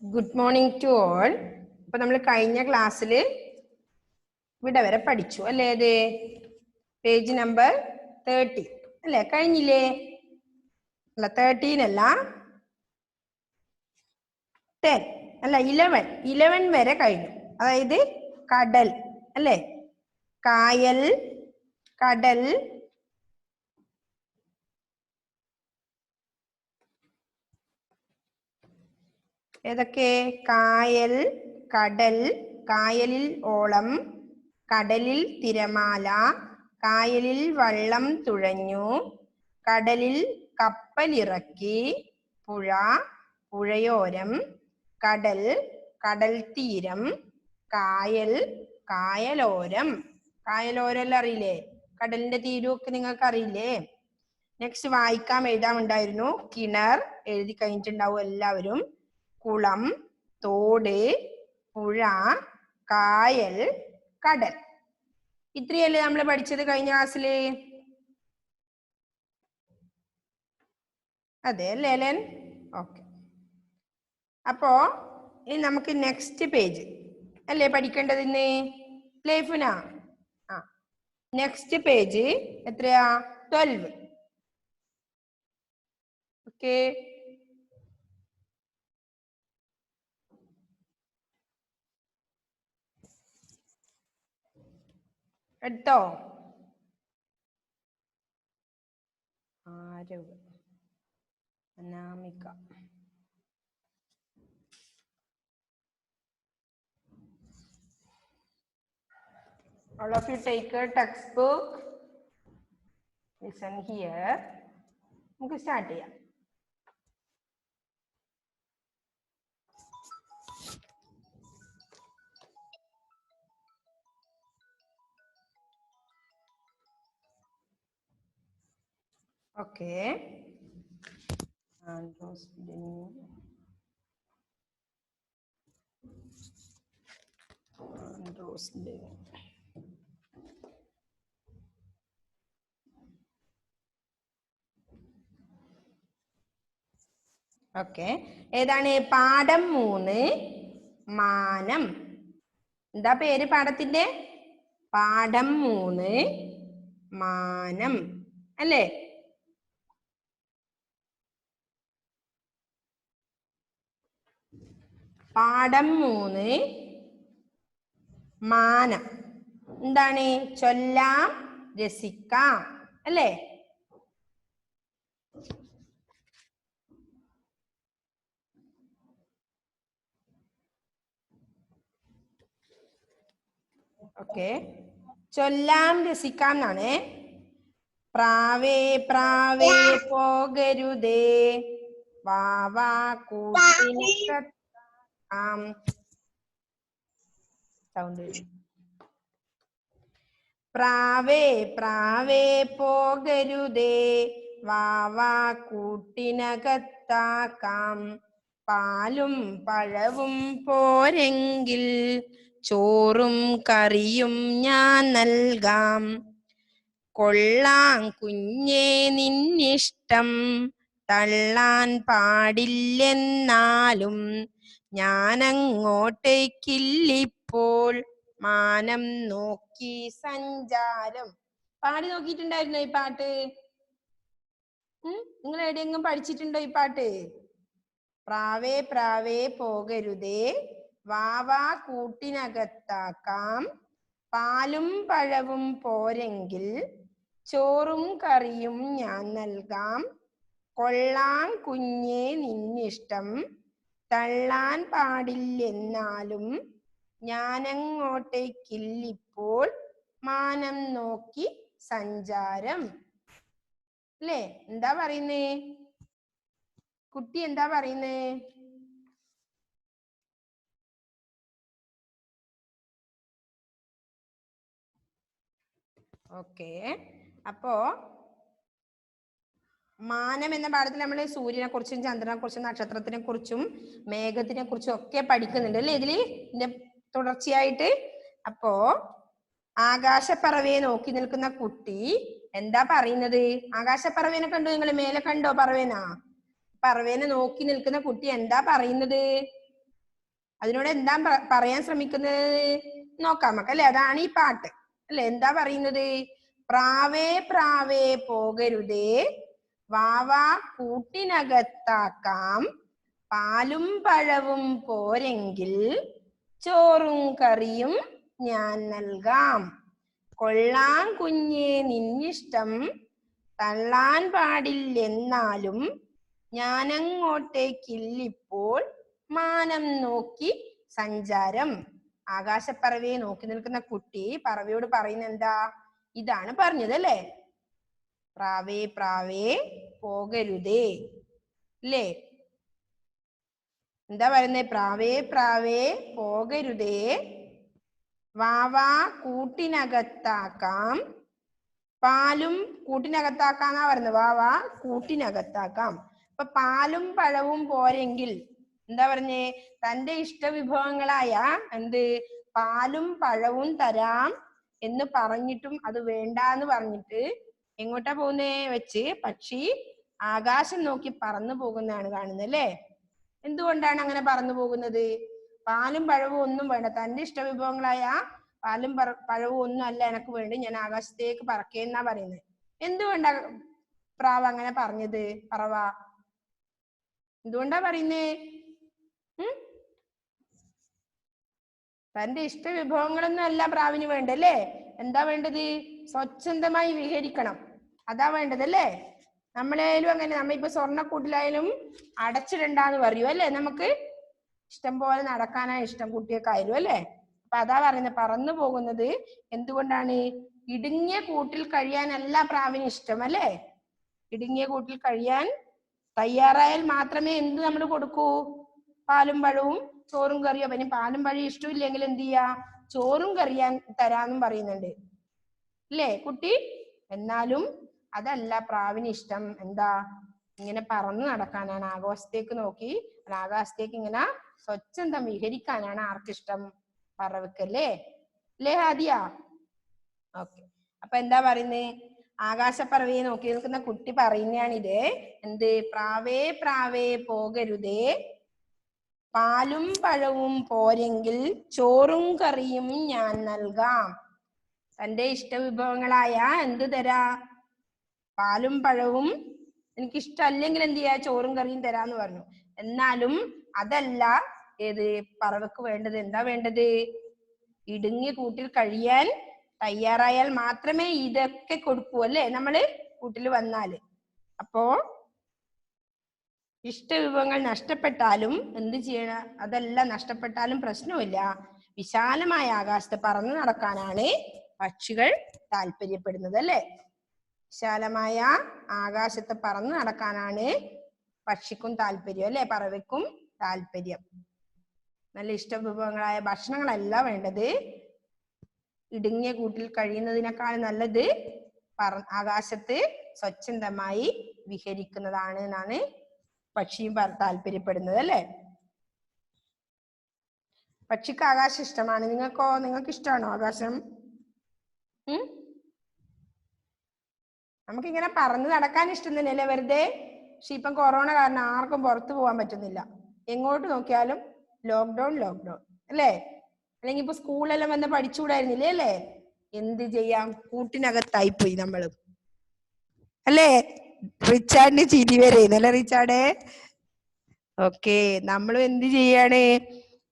Good morning to all. അപ്പൊ നമ്മൾ കഴിഞ്ഞ ക്ലാസ്സിൽ ഇവിടെ വരെ പഠിച്ചു അല്ലേ? അത് പേജ് നമ്പർ 30 അല്ലേ? കഴിഞ്ഞില്ലേ? അല്ല 13 അല്ല 10 അല്ല 11 വരെ കഴിഞ്ഞു. അതായത് കടൽ അല്ലേ? കായൽ, കടൽ, ഏതൊക്കെ? കായൽ, കടൽ, കായലിൽ ഓളം, കടലിൽ തിരമാല, കായലിൽ വള്ളം തുഴഞ്ഞു, കടലിൽ കപ്പലിറക്കി, പുഴ, പുഴയോരം, കടൽ, കടൽ തീരം, കായൽ, കായലോരം. കായലോരം എല്ലാം അറിയില്ലേ? കടലിന്റെ തീരമൊക്കെ നിങ്ങൾക്ക് അറിയില്ലേ? നെക്സ്റ്റ് വായിക്കാൻ എഴുതാനുണ്ടായിരുന്നു. കിണർ എഴുതി കഴിഞ്ഞിട്ടുണ്ടാവും എല്ലാവരും. കുളം, തോട്, പുഴ, കായൽ, കടൽ. ഇത്രയല്ലേ നമ്മൾ പഠിച്ചത് കഴിഞ്ഞ ക്ലാസ്സില്? അതെ അല്ലേ ലെൻ? ഓക്കെ. അപ്പോ ഇനി നമുക്ക് നെക്സ്റ്റ് പേജ് അല്ലേ പഠിക്കേണ്ടത് ഇന്ന്? ലൈഫുന നെക്സ്റ്റ് പേജ് എത്രയാ? 12. ഓക്കെ. എടുത്തോ? Aarav, Anamika. All of you take a textbook. Listen here. നമുക്ക് സ്റ്റാർട്ട് ചെയ്യാം. ഓക്കെ. ഓക്കെ. ഏതാണ്? പാഠം 3 മാനം. എന്താ പേര് പാഠത്തിന്റെ? പാഠം 3 മാനം അല്ലേ? പാഠം 3 മാനം. എന്താണ്? ചൊല്ലാം, രസിക്കാം അല്ലേ? ഓക്കെ. ചൊല്ലാം, രസിക്കാം എന്നാണ്. പ്രാവേ പ്രാവേ പോകരുതേ, വാവാ കൂട്ടിന് സൗണ്ട്. പ്രാവേ പ്രാവേ പോകരുതേ, വാവാ കൂട്ടിനകത്താക്കാം, പാലും പഴവും പോരെങ്കിൽ ചോറും കറിയും ഞാൻ നൽകാം, കൊള്ളാം കുഞ്ഞേ നിന്നിഷ്ടം, തള്ളാൻ പാടില്ലെന്നാലും ഞാനങ്ങോട്ടേക്കില്ലിപ്പോൾ, മാനം നോക്കി സഞ്ചാരം. പാടി നോക്കിയിട്ടുണ്ടായിരുന്നോ ഈ പാട്ട്? നിങ്ങൾ എവിടെയെങ്കിലും പഠിച്ചിട്ടുണ്ടോ ഈ പാട്ട്? പ്രാവേ പ്രാവേ പോകരുതേ, വാവാ കൂട്ടിനകത്താക്കാം, പാലും പഴവും പോരെങ്കിൽ ചോറും കറിയും ഞാൻ നൽകാം, കൊള്ളാം കുഞ്ഞേ നിന്നിഷ്ടം, തള്ളാൻ പാടില്ലെന്നാലും ഞാനങ്ങോട്ടേക്കില്ലിപ്പോൾ, മാനം നോക്കി സഞ്ചാരം. അല്ലേ? എന്താ പറയുന്നേ കുട്ടി? എന്താ പറയുന്നേ? ഓക്കെ. അപ്പോ മാനം എന്ന പാഠത്തിൽ നമ്മൾ സൂര്യനെ കുറിച്ചും ചന്ദ്രനെ കുറിച്ചും നക്ഷത്രത്തിനെ കുറിച്ചും മേഘത്തിനെ കുറിച്ചും ഒക്കെ പഠിക്കുന്നുണ്ട് അല്ലേ ഇതില് ഇതിന്റെ തുടർച്ചയായിട്ട്. അപ്പോ ആകാശപ്പറവയെ നോക്കി നിൽക്കുന്ന കുട്ടി എന്താ പറയുന്നത്? ആകാശപ്പറവേനെ കണ്ടോ നിങ്ങൾ? മേലെ കണ്ടോ പറവേനാ? പറവേനെ നോക്കി നിൽക്കുന്ന കുട്ടി എന്താ പറയുന്നത്? അതിനോട് എന്താ പറയാൻ ശ്രമിക്കുന്നത് നോക്കാം നമുക്ക് അല്ലെ. അതാണ് ഈ പാട്ട് അല്ലെ. എന്താ പറയുന്നത്? പ്രാവേ പ്രാവേ പോകരുതേ, വാവാ കൂട്ടിനകത്താക്കാം, പാലും പഴവും പോരെങ്കിൽ ചോറും കറിയും ഞാൻ നൽകാം. കൊള്ളാം കുഞ്ഞേ നിന്നിഷ്ടം, തള്ളാൻ പാടില്ലെന്നാലും ഞാനങ്ങോട്ടേക്കില്ലിപ്പോൾ, മാനം നോക്കി സഞ്ചാരം. ആകാശപ്പറവയെ നോക്കി നിൽക്കുന്ന കുട്ടി പറവയോട് പറയുന്ന എന്താ? ഇതാണ് പറഞ്ഞത് അല്ലേ. പ്രാവേ പ്രാവേ പോകരുതേ അല്ലേ. എന്താ പറയുന്നത്? പ്രാവേ പ്രാവേ പോകരുതേ, വാവാ കൂട്ടിനകത്താക്കാം, പാലും കൂട്ടിനകത്താക്കാന്നാ പറയുന്നത്. വാവാ കൂട്ടിനകത്താക്കാം. അപ്പൊ പാലും പഴവും പോരെങ്കിൽ എന്താ പറഞ്ഞേ? തന്റെ ഇഷ്ടവിഭവങ്ങളായ എന്ത് പാലും പഴവും തരാം എന്ന് പറഞ്ഞിട്ടും അത് വേണ്ടാന്ന് പറഞ്ഞിട്ട് എങ്ങോട്ടാ പോകുന്നേ വെച്ച് പക്ഷി ആകാശം നോക്കി പറന്നു പോകുന്നതാണ് കാണുന്നത് അല്ലേ. എന്തുകൊണ്ടാണ് അങ്ങനെ പറന്നു പോകുന്നത്? പാലും പഴവും ഒന്നും വേണ്ട, തന്റെ ഇഷ്ടവിഭവങ്ങളായ പാലും പഴവും ഒന്നും അല്ല എനക്ക് വേണ്ടി, ഞാൻ ആകാശത്തേക്ക് പറക്കേന്നാ പറയുന്നത്. എന്തുകൊണ്ടാ പ്രാവ് അങ്ങനെ പറഞ്ഞത്? പറവ എന്തുകൊണ്ടാ പറയുന്നേ? തന്റെ ഇഷ്ടവിഭവങ്ങളൊന്നും അല്ല പ്രാവിന് വേണ്ടല്ലേ. എന്താ വേണ്ടത്? സ്വച്ഛന്തമായി വിഹരിക്കണം, അതാ വേണ്ടതല്ലേ. നമ്മളായാലും അങ്ങനെ, നമ്മളിപ്പോ സ്വർണ്ണക്കൂട്ടിലായാലും അടച്ചിടണ്ടെന്ന് പറയൂ അല്ലേ. നമുക്ക് ഇഷ്ടം പോലെ നടക്കാനാ ഇഷ്ടം കുട്ടിയൊക്കെയായാലും അല്ലേ. അപ്പൊ അതാ പറയുന്നത്, പറന്നു പോകുന്നത് എന്തുകൊണ്ടാണ്? ഇടുങ്ങിയ കൂട്ടിൽ കഴിയാനല്ല പ്രാവിന് ഇഷ്ടം അല്ലേ. ഇടുങ്ങിയ കൂട്ടിൽ കഴിയാൻ തയ്യാറായാൽ മാത്രമേ എന്ത് നമ്മൾ കൊടുക്കൂ? പാലും പഴവും ചോറും കറിയോ. പിന്നെ പാലും പഴവും ഇഷ്ടമില്ലെങ്കിൽ എന്ത് ചെയ്യാ? ചോറും കറിയാൻ തരാന്നും പറയുന്നുണ്ട് അല്ലേ കുട്ടി. എന്നാലും അതല്ല പ്രാവിന് ഇഷ്ടം. എന്താ? ഇങ്ങനെ പറന്നു നടക്കാനാണ്, ആകാശത്തേക്ക് നോക്കി, ആകാശത്തേക്ക് ഇങ്ങനെ സ്വച്ഛന്തം വിഹരിക്കാനാണ് ആർക്കിഷ്ടം? പറവക്കല്ലേ അല്ലേ ഹാദിയ? ഓക്കെ. അപ്പൊ എന്താ പറയുന്നേ? ആകാശപ്പറവയെ നോക്കി നിൽക്കുന്ന കുട്ടി പറയുന്നതാണിത്. എന്ത്? പ്രാവേ പ്രാവേ പോകരുതേ, പാലും പഴവും പോരെങ്കിൽ ചോറും കറിയും ഞാൻ നൽകാം. തന്റെ ഇഷ്ടവിഭവങ്ങളായ എന്ത് തരാ? പാലും പഴവും എനിക്കിഷ്ടമല്ലെങ്കിൽ എന്ത് ചെയ്യാ? ചോറും കറിയും തരാന്ന് പറഞ്ഞു. എന്നാലും അതല്ല ഏത് പറവക്ക് വേണ്ടത്. എന്താ വേണ്ടത്? ഇടുങ്ങിയ കൂട്ടിൽ കഴിയാൻ തയ്യാറായാൽ മാത്രമേ ഇതൊക്കെ കൊടുക്കൂ അല്ലേ നമ്മള് കൂട്ടിൽ വന്നാല്. അപ്പോ ഇഷ്ടവിഭവങ്ങൾ നഷ്ടപ്പെട്ടാലും എന്ത് ചെയ്യണം? അതെല്ലാം നഷ്ടപ്പെട്ടാലും പ്രശ്നമില്ല, വിശാലമായ ആകാശത്ത് പറന്നു നടക്കാനാണ് പക്ഷികൾ താല്പര്യപ്പെടുന്നത് അല്ലേ. വിശാലമായ ആകാശത്ത് പറന്നു നടക്കാനാണ് പക്ഷിക്കും താല്പര്യം അല്ലെ, പറവയ്ക്കും താല്പര്യം. നല്ല ഇഷ്ടവിഭവങ്ങളായ ഭക്ഷണങ്ങളല്ല വേണ്ടത്. ഇടുങ്ങിയ കൂട്ടിൽ കഴിയുന്നതിനേക്കാൾ നല്ലത് ആകാശത്ത് സ്വച്ഛന്തമായി വിഹരിക്കുന്നതാണ് എന്നാണ് പക്ഷിയും താല്പര്യപ്പെടുന്നത് അല്ലെ. പക്ഷിക്ക് ആകാശം ഇഷ്ടമാണ്. നിങ്ങൾക്കോ? നിങ്ങൾക്ക് ഇഷ്ടമാണോ ആകാശം? നമുക്കിങ്ങനെ പറന്ന് നടക്കാൻ ഇഷ്ടം തന്നെയല്ലേ വെറുതെ. പക്ഷെ ഇപ്പം കൊറോണ കാരണം ആർക്കും പുറത്തു പോകാൻ പറ്റുന്നില്ല. എങ്ങോട്ട് നോക്കിയാലും ലോക്ക്ഡൗൺ ലോക്ക്ഡൗൺ അല്ലേ. അല്ലെങ്കിൽ ഇപ്പൊ സ്കൂളെല്ലാം വന്ന് പഠിച്ചുകൂടായിരുന്നില്ലേ അല്ലേ. എന്ത് ചെയ്യാം, കൂട്ടിനകത്തായിപ്പോയി നമ്മള് അല്ലേ. റിച്ചാർഡിന് ചിരി വരെയല്ലേ റിച്ചാർഡ്. ഓക്കെ, നമ്മളും എന്ത് ചെയ്യാണ്?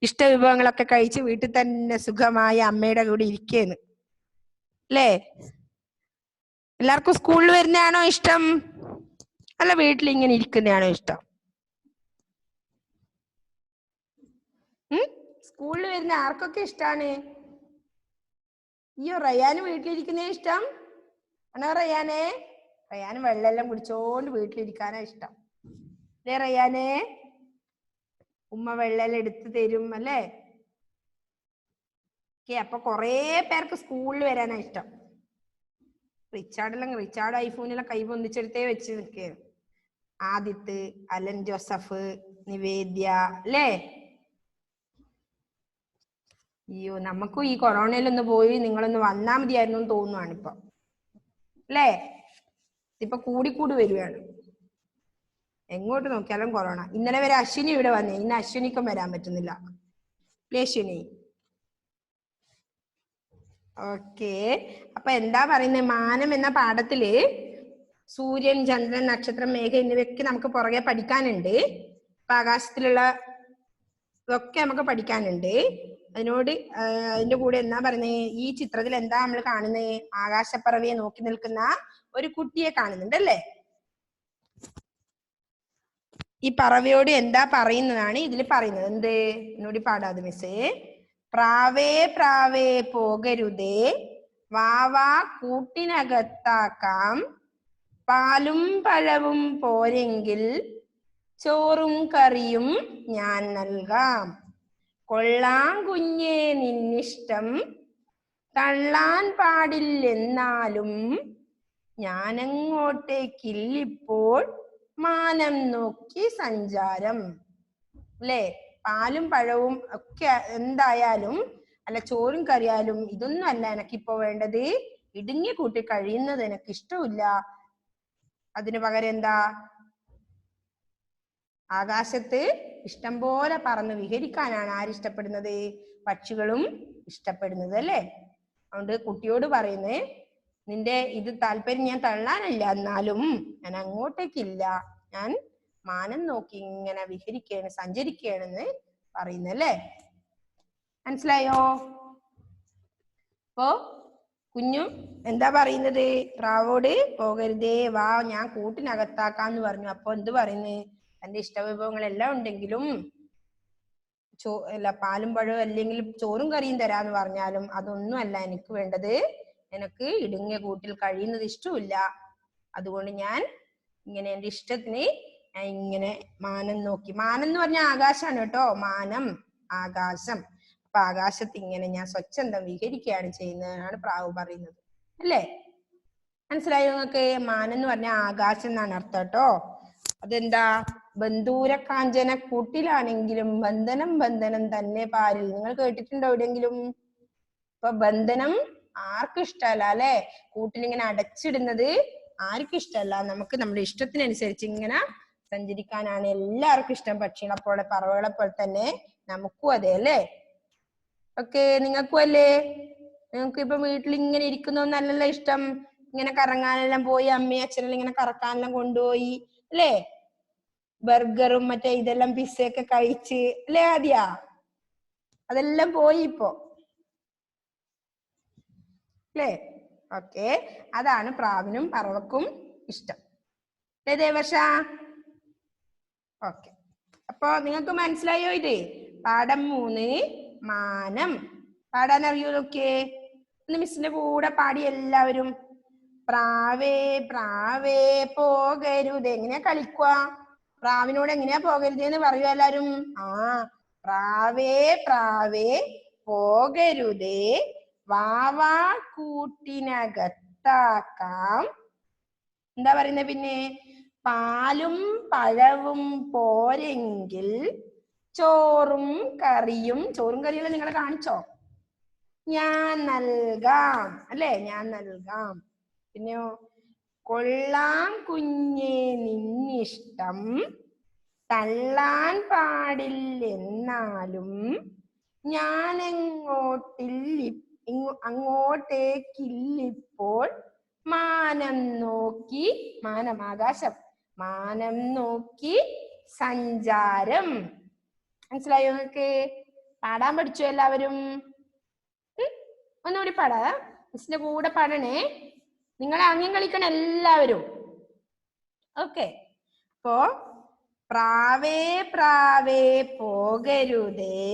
ഇഷ്ടവിഭവങ്ങളൊക്കെ കഴിച്ച് വീട്ടിൽ തന്നെ സുഖമായി അമ്മയുടെ കൂടെ ഇരിക്കേന്ന് അല്ലേ. എല്ലാവർക്കും സ്കൂളിൽ വരുന്നതാണോ ഇഷ്ടം, അല്ല വീട്ടിൽ ഇങ്ങനെ ഇരിക്കുന്നതാണോ ഇഷ്ടം? സ്കൂളിൽ വരുന്ന ആർക്കൊക്കെ ഇഷ്ടാണ്? അയ്യോ, റയാന് വീട്ടിലിരിക്കുന്നേ ഇഷ്ടം ആണോ? റയാനെ, റയാന് വെള്ളമെല്ലാം കുടിച്ചോണ്ട് വീട്ടിലിരിക്കാനാ ഇഷ്ടം അല്ലേ റയാനെ. ഉമ്മ വെള്ളം എടുത്ത് തരും അല്ലേ. അപ്പൊ കൊറേ പേർക്ക് സ്കൂളിൽ വരാനാ ഇഷ്ടം. റിച്ചാർഡ് ഐഫോണിലെല്ലാം കൈ പൊന്തിച്ചെടുത്തേ വെച്ച് നിൽക്കുകയാണ്. ആദിത്ത്, അലൻ ജോസഫ്, നിവേദ്യ അല്ലേ. അയ്യോ, നമുക്കും ഈ കൊറോണയിലൊന്ന് പോയി നിങ്ങളൊന്ന് വന്നാ മതിയായിരുന്നു എന്ന് തോന്നുവാണ് ഇപ്പൊ അല്ലേ. ഇപ്പൊ കൂടിക്കൂടി വരുവാണ്, എങ്ങോട്ട് നോക്കിയാലും കൊറോണ. ഇന്നലെ വരെ അശ്വിനി ഇവിടെ വന്നേ, ഇന്ന് അശ്വിനിക്കും വരാൻ പറ്റുന്നില്ല. ലേശുനി. ഓക്കെ. അപ്പൊ എന്താ പറയുന്നത്, മാനം എന്ന പാഠത്തില് സൂര്യൻ, ചന്ദ്രൻ, നക്ഷത്രം, മേഘം എന്നിവയൊക്കെ നമുക്ക് പുറകെ പഠിക്കാനുണ്ട്. അപ്പൊ ആകാശത്തിലുള്ള ഇതൊക്കെ നമുക്ക് പഠിക്കാനുണ്ട്. അതിന്റെ കൂടെ എന്താ പറയുന്നത്, ഈ ചിത്രത്തിൽ എന്താ നമ്മൾ കാണുന്നത്, ആകാശപ്പറവയെ നോക്കി നിൽക്കുന്ന ഒരു കുട്ടിയെ കാണുന്നുണ്ട് അല്ലേ? ഈ പറവയോട് എന്താ പറയുന്നതാണ് ഇതിൽ പറയുന്നത്. എന്ത് എന്നോട് പാടാതെ മിസ്സേ. പ്രാവേ പ്രാവേ പോകരുതേ, വാവാ കൂട്ടിനകത്താക്കാം, പാലും പഴവും പോരെങ്കിൽ ചോറും കറിയും ഞാൻ നൽകാം. കൊള്ളാം കുഞ്ഞേ നിന്നിഷ്ടം, തള്ളാൻ പാടില്ലെന്നാലും ഞാനങ്ങോട്ടേക്കില്ലിപ്പോൾ മാനം നോക്കി സഞ്ചാരം. അല്ലേ? പാലും പഴവും ഒക്കെ എന്തായാലും അല്ല, ചോറും കറിയാലും ഇതൊന്നും അല്ല എനിക്കിപ്പോ വേണ്ടത്. ഇടുങ്ങി കൂട്ടി കഴിയുന്നത് എനിക്ക് ഇഷ്ടമില്ല. അതിനു പകരം എന്താ, ആകാശത്ത് ഇഷ്ടം പോലെ പറന്ന് വിഹരിക്കാനാണ് ആരിഷ്ടപ്പെടുന്നത്, പക്ഷികളും ഇഷ്ടപ്പെടുന്നത് അല്ലേ? അതുകൊണ്ട് കുട്ടിയോട് പറയുന്നേ, നിന്റെ ഇത് താല്പര്യം ഞാൻ തള്ളാനല്ല, എന്നാലും ഞാൻ അങ്ങോട്ടേക്കില്ല, ഞാൻ മാനം നോക്കി ഇങ്ങനെ വിഹരിക്കുകയാണ്, സഞ്ചരിക്കുകയാണെന്ന് പറയുന്നല്ലേ. മനസ്സിലായോ? അപ്പോ കുഞ്ഞു എന്താ പറയുന്നത്, പ്രാവോട് പോകരുതേ, വാ ഞാൻ കൂട്ടിനകത്താക്കാന്ന് പറഞ്ഞു. അപ്പൊ എന്ത് പറയുന്നത്, തന്റെ ഇഷ്ടവിഭവങ്ങളെല്ലാം ഉണ്ടെങ്കിലും പാലും പഴവും അല്ലെങ്കിൽ ചോറും കറിയും തരാന്ന് പറഞ്ഞാലും അതൊന്നും അല്ല എനിക്ക് വേണ്ടത്, എനിക്ക് ഇടുങ്ങിയ കൂട്ടിൽ കഴിയുന്നത് ഇഷ്ടമില്ല. അതുകൊണ്ട് ഞാൻ ഇങ്ങനെ എന്റെ ഇഷ്ടത്തിന് ഞാൻ ഇങ്ങനെ മാനം നോക്കി, മാനം എന്ന് പറഞ്ഞാൽ ആകാശമാണ് കേട്ടോ, മാനം ആകാശം. അപ്പൊ ആകാശത്ത് ഇങ്ങനെ ഞാൻ സ്വച്ഛന്തം വിഹരിക്കുകയാണ് ചെയ്യുന്നതാണ് പ്രാവ് പറയുന്നത് അല്ലേ? മനസ്സിലായോ നിങ്ങൾക്ക്? മാനം എന്ന് പറഞ്ഞാൽ ആകാശം എന്നാണ് അർത്ഥം കേട്ടോ. അതെന്താ, ബന്ധൂരക്കാഞ്ചന കൂട്ടിലാണെങ്കിലും ബന്ധനം ബന്ധനം തന്നെ പാരിൽ. നിങ്ങൾ കേട്ടിട്ടുണ്ടോ എവിടെയെങ്കിലും? ഇപ്പൊ ബന്ധനം ആർക്കും ഇഷ്ടമല്ല അല്ലെ? കൂട്ടിലിങ്ങനെ അടച്ചിടുന്നത് ആർക്കും ഇഷ്ടമല്ല. നമുക്ക് നമ്മുടെ ഇഷ്ടത്തിനനുസരിച്ച് ഇങ്ങനെ സഞ്ചരിക്കാനാണ് എല്ലാവർക്കും ഇഷ്ടം. പക്ഷികളെ പോലെ, പറവകളെ പോലെ തന്നെ നമുക്കും അതെ അല്ലേ? ഓക്കെ, നിങ്ങൾക്കും അല്ലേ? നിങ്ങൾക്ക് ഇപ്പൊ വീട്ടിൽ ഇങ്ങനെ ഇരിക്കുന്നൊന്നല്ലല്ലോ ഇഷ്ടം, ഇങ്ങനെ കറങ്ങാനെല്ലാം പോയി, അമ്മയും അച്ഛനെല്ലാം ഇങ്ങനെ കറക്കാനെല്ലാം കൊണ്ടുപോയി അല്ലേ? ബർഗറും മറ്റേ ഇതെല്ലാം പിസ്സയൊക്കെ കഴിച്ച് അല്ലേ ആദ്യ? അതെല്ലാം പോയി ഇപ്പോ അല്ലേ? ഓക്കെ, അതാണ് പ്രാവിനും പറവക്കും ഇഷ്ടം അല്ലേ ദേവർഷ? ഓക്കെ, അപ്പൊ നിങ്ങൾക്ക് മനസ്സിലായോ ഇത്? പാഠം 3 മാനം. പാടാൻ അറിയോ? നോക്കിയേ, ഒന്ന് മിസ്സിന്റെ കൂടെ പാടി എല്ലാവരും. പ്രാവേ പ്രാവേ പോകരുത്. എങ്ങനെയാ കളിക്കുക? പ്രാവിനോട് എങ്ങനെയാ പോകരുത് എന്ന് പറയൂ എല്ലാരും. ആ, പ്രാവേ പ്രാവേ പോകരുതേ, വാവാ കൂട്ടിനകത്താക്കാം. എന്താ പറയുന്നത് പിന്നെ? പാലും പഴവും പോരെങ്കിൽ ചോറും കറിയും, ചോറും കറിയെല്ലാം നിങ്ങൾ കാണിച്ചോ? ഞാൻ നൽകാം അല്ലേ? ഞാൻ നൽകാം. പിന്നെയോ, കൊള്ളാം കുഞ്ഞേ നിന്നിഷ്ടം, തള്ളാൻ പാടില്ലെന്നാലും ഞാൻ അങ്ങോട്ടേക്കില്ലിപ്പോൾ മാനം നോക്കി, മാനം ആകാശം, മാനം നോക്കി സഞ്ചാരം. മനസ്സിലായോ നിങ്ങൾക്ക്? പാടാൻ പഠിച്ചു എല്ലാവരും? ഒന്നുകൂടി പാടാ, മിസ്സിന്റെ കൂടെ പാടണേ. നിങ്ങളെ ആംഗ്യം കളിക്കണം എല്ലാവരും. ഓക്കെ, അപ്പോ പ്രാവേ പ്രാവേ പോകരുതേ,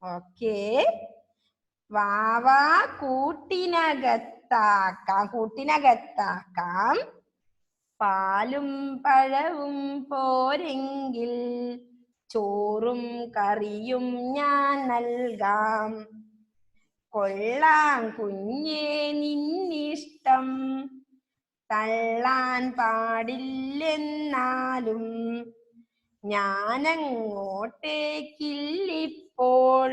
ഓക്കെ, വാവാ കൂട്ടിനകത്താക്കാം, പാലും പഴവും പോരെങ്കിൽ ചോറും കറിയും ഞാൻ നൽകാം. കൊള്ളാം കുഞ്ഞേ നിന്നിഷ്ടം, തള്ളാൻ പാടില്ലെന്നാലും ഞാനങ്ങോട്ടേക്കില്ലിപ്പോൾ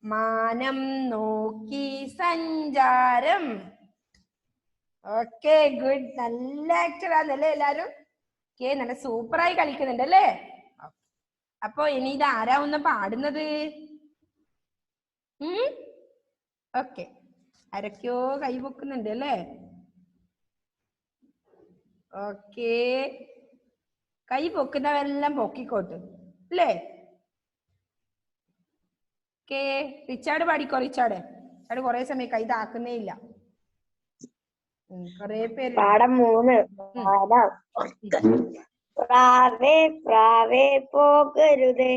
മാനം നോക്കി സഞ്ചാരം. Okay, good. നല്ല ആക്ടറാന്നല്ലേ എല്ലാരും? ഓക്കെ, നല്ല സൂപ്പറായി കളിക്കുന്നുണ്ട് അല്ലേ? അപ്പൊ ഇനി ഇത് ആരാ ഒന്ന് പാടുന്നത്? ഓക്കെ, ആരൊക്കെയോ കൈ പൊക്കുന്നുണ്ട് അല്ലേ? ഓക്കേ, കൈ പൊക്കുന്നവരെല്ലാം പൊക്കിക്കോട്ട് അല്ലേ? ഓക്കേ, റിച്ചാർഡ് പാടിക്കോ. റിച്ചാർഡ് കുറെ സമയം കൈ താക്കുന്നേ ഇല്ല. കൊറേ പേര്. പാഠം 3. പ്രാവേ പ്രാവേ പോകരുതേ,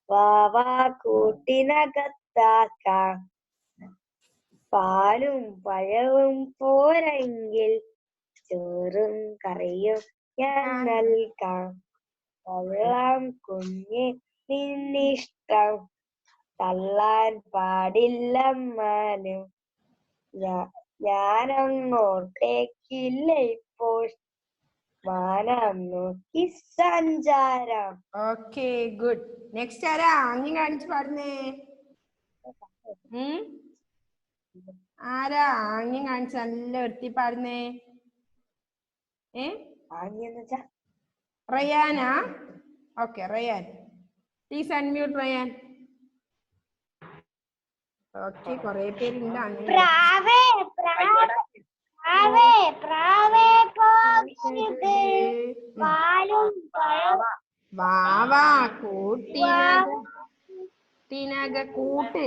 വാവാ കൂട്ടിനകത്താക്കാം. പാലും പഴവും പോരെങ്കിൽ ചോറും കറിയും ഞാൻ നൽകാം. കൊള്ളാം കുഞ്ഞെ നിന്നിഷ്ടം, തള്ളാൻ പാടില്ലമ്മാനും. ഞാനങ്ങോട്ടേക്കില്ല ഇപ്പോൾ, മാനം നോക്കി സഞ്ചാരം. Okay, good. നെക്സ്റ്റ് ആരാ ആംഗ്യം കാണിച്ച് പാടുന്നേ? ആരാ ആംഗ്യം കാണിച്ച് നല്ല വൃത്തി പാടുന്നേ? റയാനാ? Okay, Ryan please unmute. Ryan. Okay, കൊറേ പേരുണ്ട് അങ്ങനെ. പ്രാവേ പ്രാവേ പ്രാവേ പോകരുതേ, പാലും പഴവും. വാവാ കൂട്ടിനക കൂട്ട്.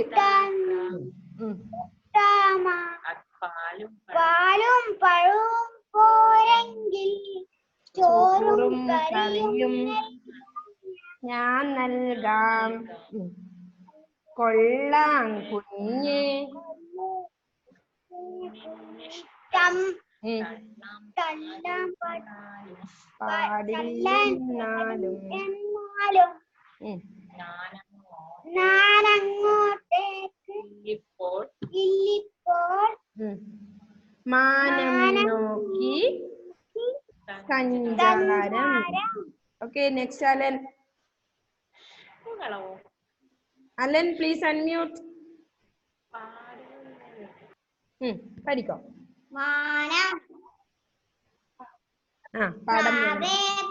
പാലും പഴവും പോരെങ്കിൽ ചോറും കറിയും ഞാൻ നൽകാം. കൊള്ളാം കുഞ്ഞേ പാടില്ലെന്നാലും ഞാനങ്ങോട്ടേക്ക് ഇപ്പോൾ മാനം നോക്കി സഞ്ചാരം. Okay, next Alan. Alan please unmute. പഠിക്കോ.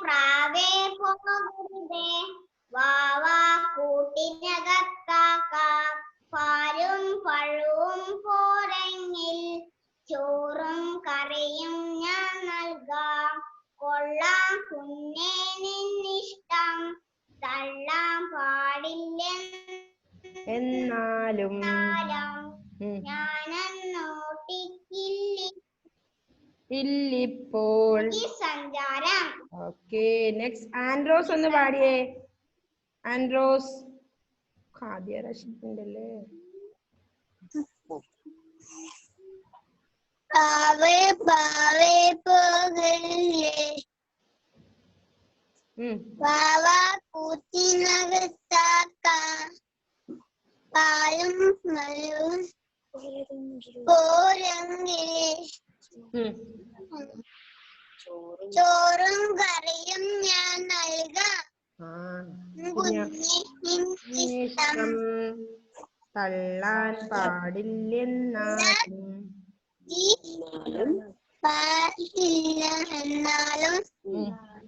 പ്രാവേ പോകരുതേ, വാവാ കൂട്ടിനകത്താക്കാം. പാലും പഴവും പോരെങ്കിൽ ചോറും കറിയും ഞാൻ നൽകാം. കൊള്ളാം കുഞ്ഞേ നിന്നിഷ്ടം, തള്ളാൻ പാടില്ലെന്നാലും ഇല്ലിപ്പോൾ സഞ്ചാരം. ഓക്കെ, നെക്സ്റ്റ് ആൻഡ്രോസ് ഒന്ന് പാടിയേ. ആൻഡ്രോസ്. ഖാദിയ റഷീദിന്റെ പാവേ പാവേ പോകല്ലേ, വാവാ കൂട്ടിനകത്താക്കാം. പാലും മലവും പോരെങ്കിൽ ചോറും കറിയും ഞാൻ നൽകാം. തള്ളാൻ പാടില്ലെന്നാലും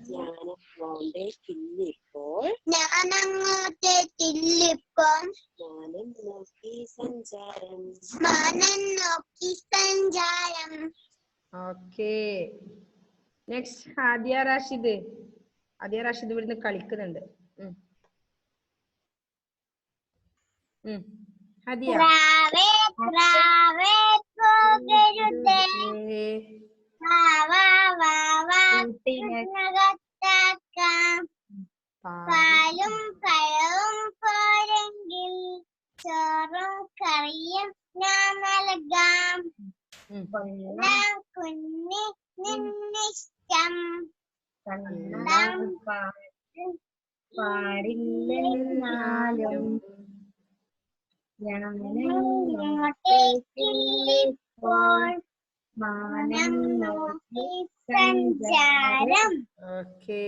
ഞാനങ്ങോട്ടേക്കില്ലിപ്പോൾ, മാനം നോക്കി സഞ്ചാരം. Okay, next Hadiya Rashid. ഹാദിയ റാഷിദ് ഇവിടുന്ന് കളിക്കുന്നുണ്ട്. ഹാദിയ. പ്രാവേ പ്രാവേ പോകരുതേ, വാവാ കൂട്ടിനകത്താക്കാം. പാലും പഴവും പോരെങ്കിൽ ചോറും കറിയും ഞാൻ നൽകാം. കുഞ്ഞി നിന്നിഷ്ടം, പാടില്ലെന്നാലും ഞാനങ്ങോട്ടേക്കില്ലിപ്പോൾ, മാനം നോക്കി സഞ്ചാരം. ഓക്കെ,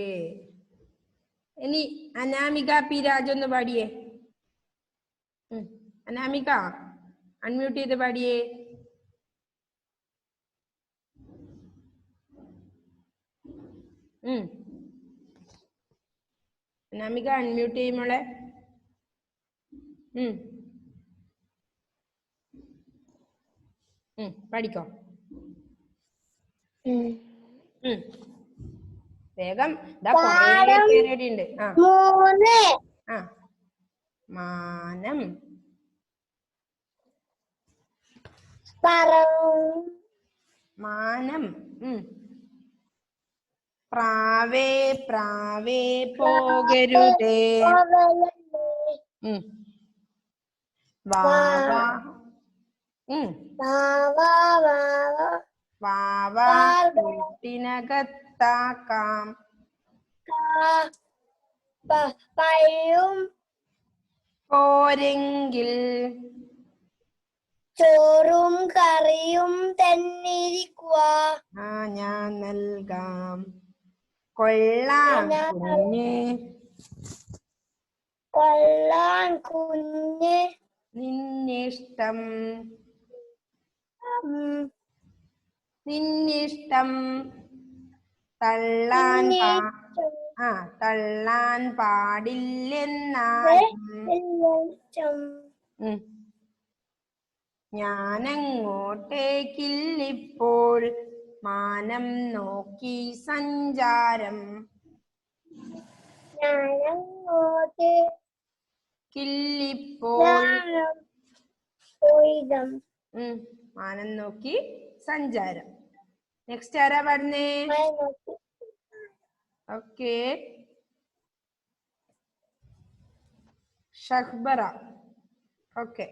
ഇനി അനാമിക പി രാജ് ഒന്ന് പാടിയേ. അനാമിക അൺമ്യൂട്ട് ചെയ്ത് പാടിയേ. അനാമിക അൺമ്യൂട്ട് ചെയ്യുമ്പോളെ. പഠിക്കോ. വേഗം കൊറേ പേരുടെ ഉണ്ട്. മാനം. മാനം. പ്രാവേ പ്രാവേ പോകരുതേ. വാവാ. വാവാ കൂട്ടിനകത്താക്കാം. പോരെങ്കിൽ ചോറും കറിയും തന്നിരിക്കുക. ഞാൻ നൽകാം. കൊള്ളാം കുഞ്ഞ്. കൊള്ളാൻ കുഞ്ഞ്. നിന്നിഷ്ടം. നിന്നിഷ്ടം. തള്ളാൻ തള്ളാൻ പാടില്ലെന്നാലും ഞാനങ്ങോട്ടേക്കില്ലിപ്പോൾ. മാനം നോക്കി സഞ്ചാരം. കില്ലിപ്പോൾ. മാനം നോക്കി സഞ്ചാരം. നെക്സ്റ്റ് ആരാ പാടുന്നേ? ഓക്കെ, ഷഹ്ബറ. ഓക്കെ,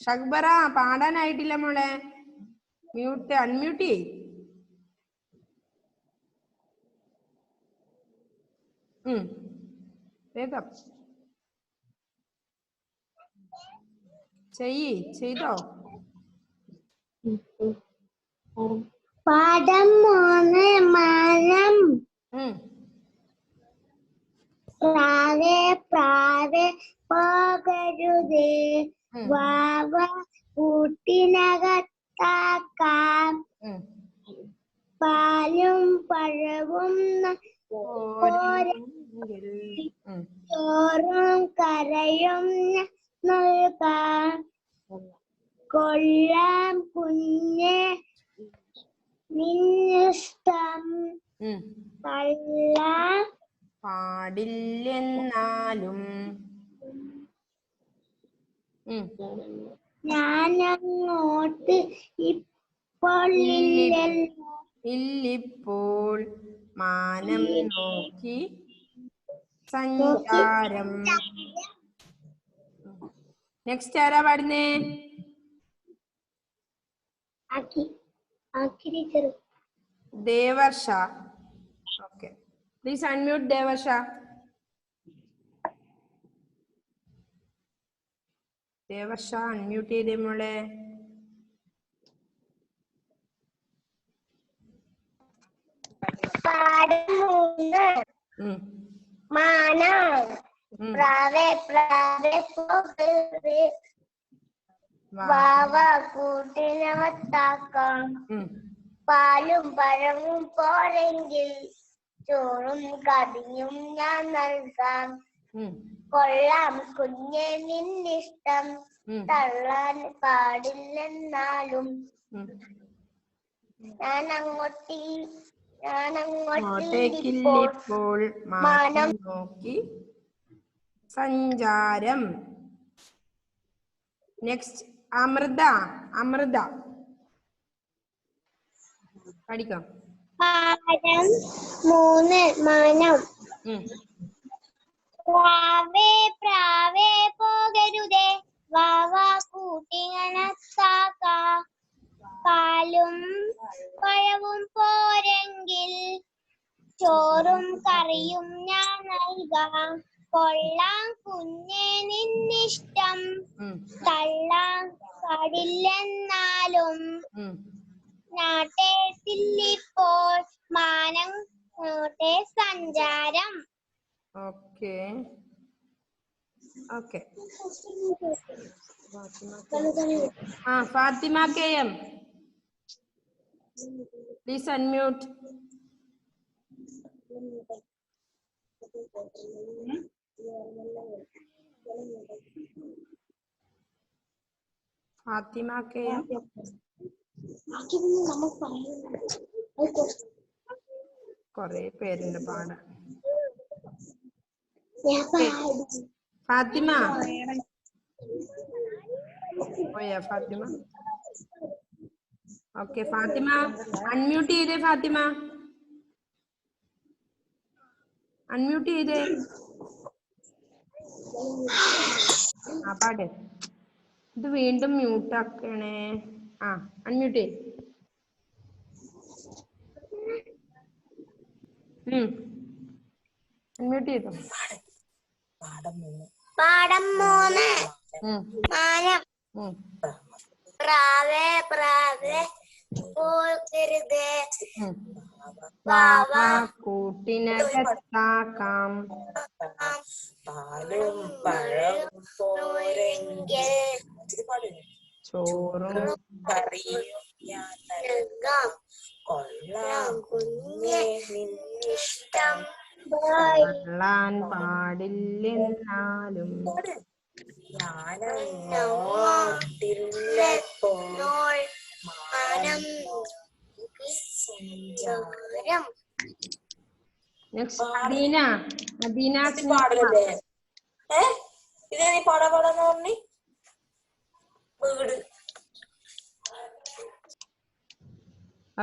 ഷഹ്ബറ പാടാനായിട്ടില്ല മോളെ. അൺമ്യൂട്ട് ചെയ്. വേഗം ചെയ്തോ. പാഠം 3 മാനം. പ്രാവേ പ്രാവേ പോകരുതേ. വാവ കൂട്ടിനകത്താക്കാം. പാലും പഴവും ചോറും കറിയും നൽകാം. കൊള്ളാം കുഞ്ഞെ നിന്നിഷ്ടം. തള്ളാൻ പാടില്ലെന്നാലും ഞാനങ്ങോട്ട് ഇപ്പോൾ ഇല്ലിപ്പോൾ. മാനം നോക്കി സഞ്ചാരം. നെക്സ്റ്റ് ആരാ പാടുന്നേ? Devarsha. Okay, please unmute Devarsha. Devarsha unmute ചെയ്തേ മോളെ. മാനം. പ്രാവേ പ്രാവേ പോകരുതേ. വാവ കൂട്ടിനകത്താക്കാം. പാലും പഴവും പോരെങ്കിൽ ചോറും കറിയും ഞാൻ നൽകാം. കൊള്ളാം കുഞ്ഞെ നിന്നിഷ്ടം. തള്ളാൻ പാടില്ലെന്നാലും ഞാനങ്ങോട്ടേക്കില്ലിപ്പോൾ. മാനം നോക്കി സഞ്ചാരം. നെക്സ്റ്റ് അമൃത. അമൃത പഠിക്കാം. പാഠം 3 മാനം. പ്രാവേ പ്രാവേ പോകരുതേ. വാവ കൂട്ടിനകത്താക്കാം. പാലും പഴവും പോരെങ്കിൽ ചോറും കറിയും ഞാൻ നൽകാം. കൊള്ളാം കുഞ്ഞെ നിന്നിഷ്ടം. തള്ളാൻ പാടില്ലെന്നാലും നാട്ടേത്തില്ലിപ്പോൾ. മാനം നോട്ടെ സഞ്ചാരം. Okay okay. Fathima K M. Please unmute. Fathima K M. കൊറേ പേരുണ്ട് പാടാൻ. ഫാത്തിമ പോയാ ഫാത്തിമ? ഓക്കെ ഫാത്തിമ അൺമ്യൂട്ട് ചെയ്തേ. ഫാത്തിമ അൺമ്യൂട്ട് ചെയ്തേ. ആ പാട്. ഇത് വീണ്ടും മ്യൂട്ട് ആക്കണേ. ആ അൺമ്യൂട്ട് ചെയ്. അൺമ്യൂട്ട് ചെയ്തോ. പാഠം 3. മാനം. പ്രാവേ പ്രാവേ പോകരുത്. വാവ കൂട്ടിനകത്താക്കാം. പാലും പഴവും പോരെങ്കിൽ ചോറും കറിയും ഞാൻ നൽകാം. കൊള്ളാം കുഞ്ഞെ നിന്നിഷ്ടം. കൊള്ളാൻ പാടില്ലെന്നാലും ഞാനങ്ങോട്ടില്ലപ്പോൾ മാനം സഞ്ചാരം. നെക്സ്റ്റ് അദീന. അദീന പാടല്ലേ? ഇത് നീ പാടാന്ന് പറഞ്ഞേ. വീട്.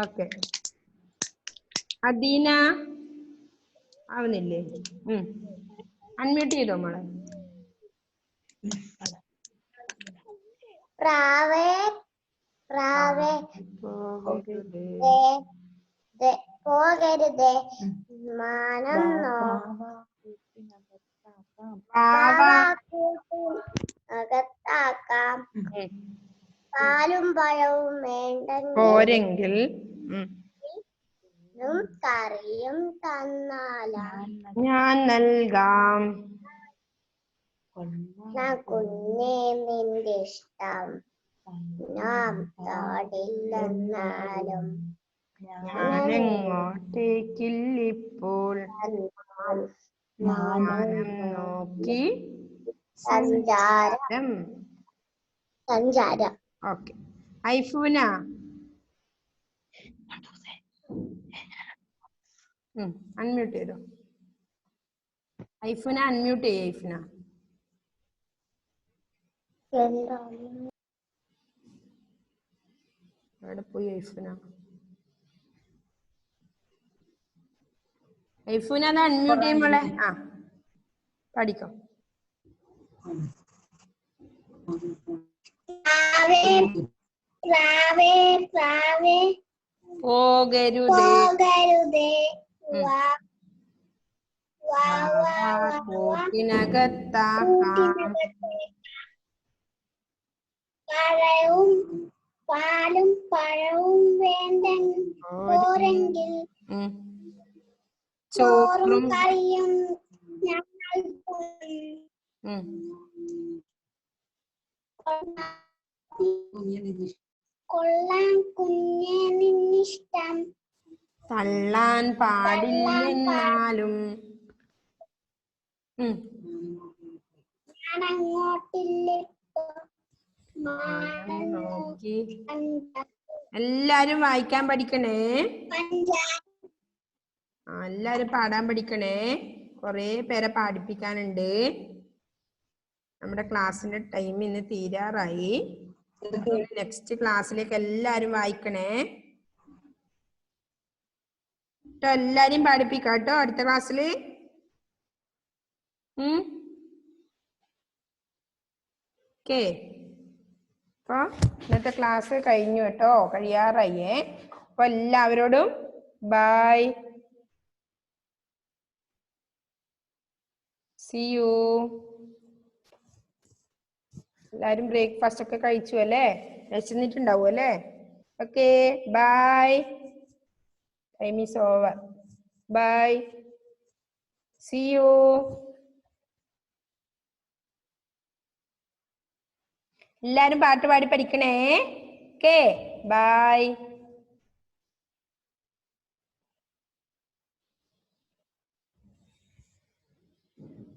ഓക്കെ അദീന ആവുന്നില്ലേ? അൺമ്യൂട്ട് ചെയ്തോ മോളെ. പ്രാവേ പ്രാവേ പോകരുത്. മാനം അകത്താക്കാം. പാലും പഴവും പോരെങ്കിൽ കറിയും തന്നാലാ ഞാൻ നൽകാം. കുഞ്ഞെ നിന്റെ ഇഷ്ടം. നാം പാടില്ലെന്നാലും ഞാനെങ്ങോട്ടേക്കില്ലിപ്പോൾ മാനം നോക്കി സഞ്ചാരം. ഓക്കെ ഐഫൂന. അൺമ്യൂട്ട് ചെയ്തോ. ഐഫുന അൺമ്യൂട്ട് ചെയ്യ. ഐഫുന എവിടെ പോയി ഐഫുന? ഐഫുന അത് അൺമ്യൂട്ട് ചെയ്യുമ്പോളെ. ആ പഠിക്കോ. പോകരുതേ. കൂട്ടിനകത്താക്കാം. പാലും പഴവും പോരെങ്കിൽ ചോറും കറിയും ഞങ്ങൾ കൊള്ളാൻ കുഞ്ഞെ നിന്നിഷ്ടം. തള്ളാൻ പാടില്ലെന്നാലും നോക്കി. എല്ലാരും വായിക്കാൻ പഠിക്കണേ. എല്ലാരും പാടാൻ പഠിക്കണേ. കൊറേ പേരെ പാടിപ്പിക്കാനുണ്ട്. നമ്മുടെ ക്ലാസ്സിന്റെ ടൈം ഇന്ന് തീരാറായി. നെക്സ്റ്റ് ക്ലാസ്സിലേക്ക് എല്ലാരും വായിക്കണേ കേട്ടോ. എല്ലാരും പാടിപ്പിക്കാം കേട്ടോ അടുത്ത ക്ലാസ്സില്. ഓക്കേ. അപ്പൊ ഇന്നത്തെ ക്ലാസ് കഴിഞ്ഞു കേട്ടോ. കഴിയാറായേ. അപ്പൊ എല്ലാവരോടും ബൈ. See you. എല്ലാരും ബ്രേക്ക്ഫാസ്റ്റ് ഒക്കെ കഴിച്ചു അല്ലേ? വിശന്നിട്ടുണ്ടാവും അല്ലേ? Okay bye. Time is over. Bye. See you. എല്ലാരും പാട്ട് പാടി പഠിക്കണേ. Okay bye.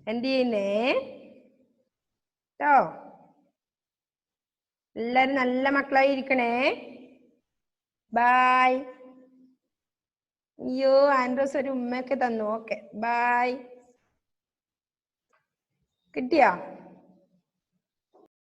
എന്ത് ചെയ്യുന്നേ ട്ടോ. എല്ലാരും നല്ല മക്കളായി ഇരിക്കണേ. ബൈ. അയ്യോ ആൻഡ്രോസ് ഒരു ഉമ്മയൊക്കെ തന്നു. Okay bye. കിട്ടിയാ?